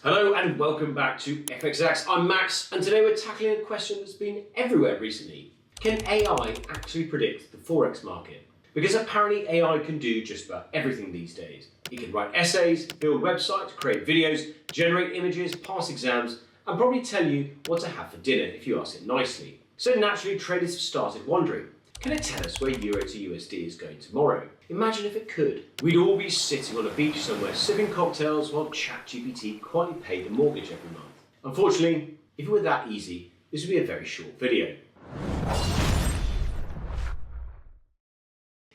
Hello and welcome back to FXX. I'm Max, and today we're tackling a question that's been everywhere recently. Can AI actually predict the Forex market? Because apparently AI can do just about everything these days. It can write essays, build websites, create videos, generate images, pass exams, and probably tell you what to have for dinner if you ask it nicely. So naturally, traders have started wondering, can it tell us where Euro to USD is going tomorrow? Imagine if it could. We'd all be sitting on a beach somewhere sipping cocktails while ChatGPT quietly paid the mortgage every month. Unfortunately, if it were that easy, this would be a very short video.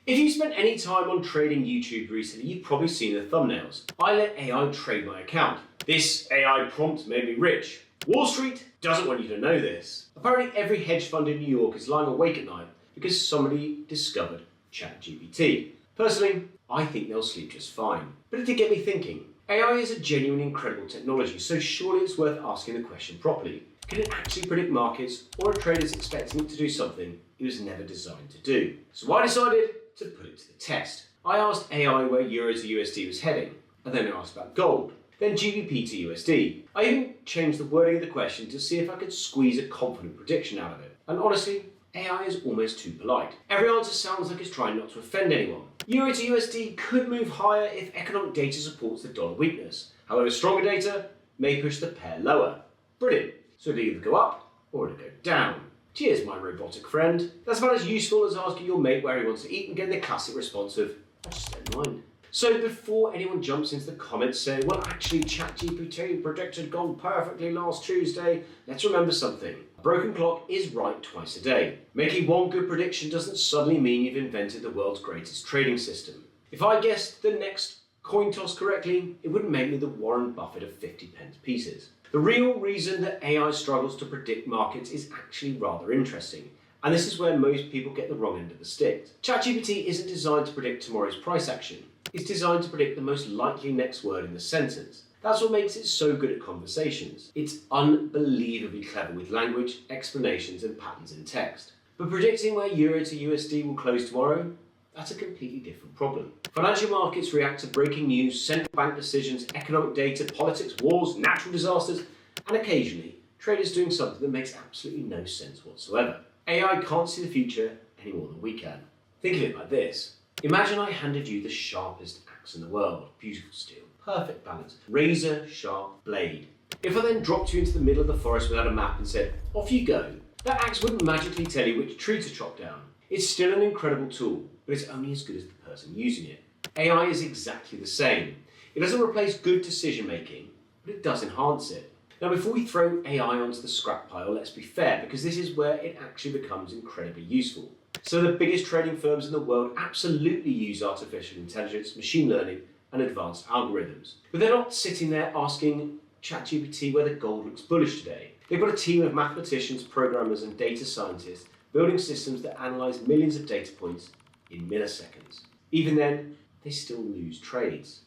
If you spent any time on trading YouTube recently, you've probably seen the thumbnails. I let AI trade my account. This AI prompt made me rich. Wall Street doesn't want you to know this. Apparently every hedge fund in New York is lying awake at night because somebody discovered ChatGPT. Personally, I think they'll sleep just fine. But it did get me thinking. AI is a genuine incredible technology, so surely it's worth asking the question properly. Can it actually predict markets, or are traders expecting it to do something it was never designed to do? So I decided to put it to the test. I asked AI where Euro to USD was heading, and then I asked about gold, then GBP to USD. I even changed the wording of the question to see if I could squeeze a confident prediction out of it. And honestly, AI is almost too polite. Every answer sounds like it's trying not to offend anyone. Euro to USD could move higher if economic data supports the dollar weakness. However, stronger data may push the pair lower. Brilliant. So it'll either go up or it'll go down. Cheers, my robotic friend. That's about as useful as asking your mate where he wants to eat and getting the classic response of, I just don't mind. So before anyone jumps into the comments saying, well, actually ChatGPT predicted gold perfectly last Tuesday, let's remember something. A broken clock is right twice a day. Making one good prediction doesn't suddenly mean you've invented the world's greatest trading system. If I guessed the next coin toss correctly, it wouldn't make me the Warren Buffett of 50p pieces. The real reason that AI struggles to predict markets is actually rather interesting. And this is where most people get the wrong end of the stick. ChatGPT isn't designed to predict tomorrow's price action. It's designed to predict the most likely next word in the sentence. That's what makes it so good at conversations. It's unbelievably clever with language, explanations, and patterns in text. But predicting where Euro to USD will close tomorrow, that's a completely different problem. Financial markets react to breaking news, central bank decisions, economic data, politics, wars, natural disasters, and occasionally, traders doing something that makes absolutely no sense whatsoever. AI can't see the future any more than we can. Think of it like this. Imagine I handed you the sharpest axe in the world. Beautiful steel, perfect balance, razor sharp blade. If I then dropped you into the middle of the forest without a map and said, off you go, that axe wouldn't magically tell you which tree to chop down. It's still an incredible tool, but it's only as good as the person using it. AI is exactly the same. It doesn't replace good decision making, but it does enhance it. Now before we throw AI onto the scrap pile, let's be fair, because this is where it actually becomes incredibly useful. So the biggest trading firms in the world absolutely use artificial intelligence, machine learning, and advanced algorithms. But they're not sitting there asking ChatGPT whether gold looks bullish today. They've got a team of mathematicians, programmers, and data scientists building systems that analyze millions of data points in milliseconds. Even then, they still lose trades.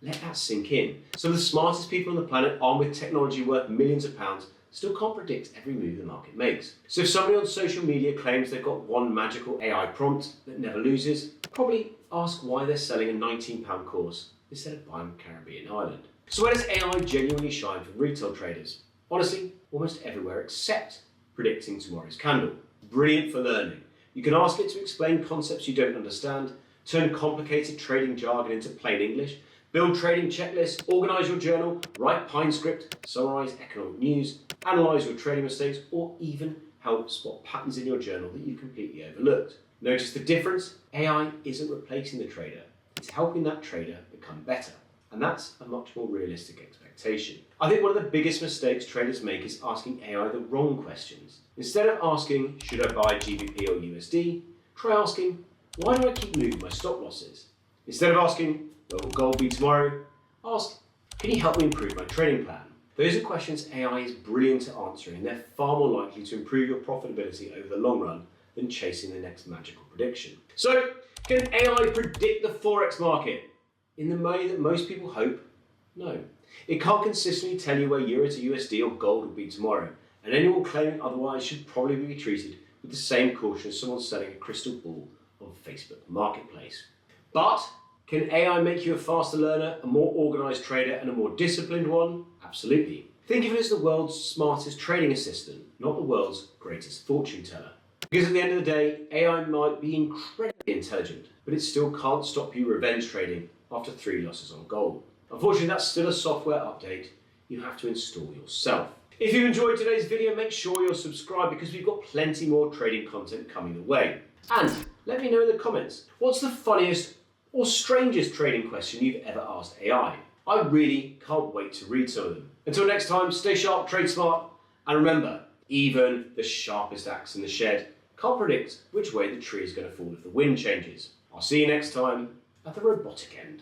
Let that sink in. Some of the smartest people on the planet, armed with technology worth millions of pounds, still can't predict every move the market makes. So if somebody on social media claims they've got one magical AI prompt that never loses, probably ask why they're selling a £19 course instead of buying a Caribbean island. So where does AI genuinely shine for retail traders? Honestly, almost everywhere except predicting tomorrow's candle. Brilliant for learning. You can ask it to explain concepts you don't understand, turn complicated trading jargon into plain English, build trading checklists, organise your journal, write Pine script, summarise economic news, analyse your trading mistakes, or even help spot patterns in your journal that you completely overlooked. Notice the difference? AI isn't replacing the trader, it's helping that trader become better. And that's a much more realistic expectation. I think one of the biggest mistakes traders make is asking AI the wrong questions. Instead of asking, should I buy GBP or USD? Try asking, why do I keep moving my stop losses? Instead of asking, where will gold be tomorrow? Ask, can you help me improve my trading plan? Those are questions AI is brilliant at answering, and they're far more likely to improve your profitability over the long run than chasing the next magical prediction. So, can AI predict the Forex market? In the way that most people hope? No. It can't consistently tell you where Euro to USD or gold will be tomorrow, and anyone claiming otherwise should probably be treated with the same caution as someone selling a crystal ball on Facebook Marketplace. But can AI make you a faster learner, a more organised trader, and a more disciplined one? Absolutely. Think of it as the world's smartest trading assistant, not the world's greatest fortune teller. Because at the end of the day, AI might be incredibly intelligent, but it still can't stop you revenge trading after 3 losses on gold. Unfortunately, that's still a software update you have to install yourself. If you enjoyed today's video, make sure you're subscribed because we've got plenty more trading content coming your way. And let me know in the comments, what's the funniest or strangest trading question you've ever asked AI? I really can't wait to read some of them. Until next time, stay sharp, trade smart, and remember, even the sharpest axe in the shed can't predict which way the tree is going to fall if the wind changes. I'll see you next time at the robotic end.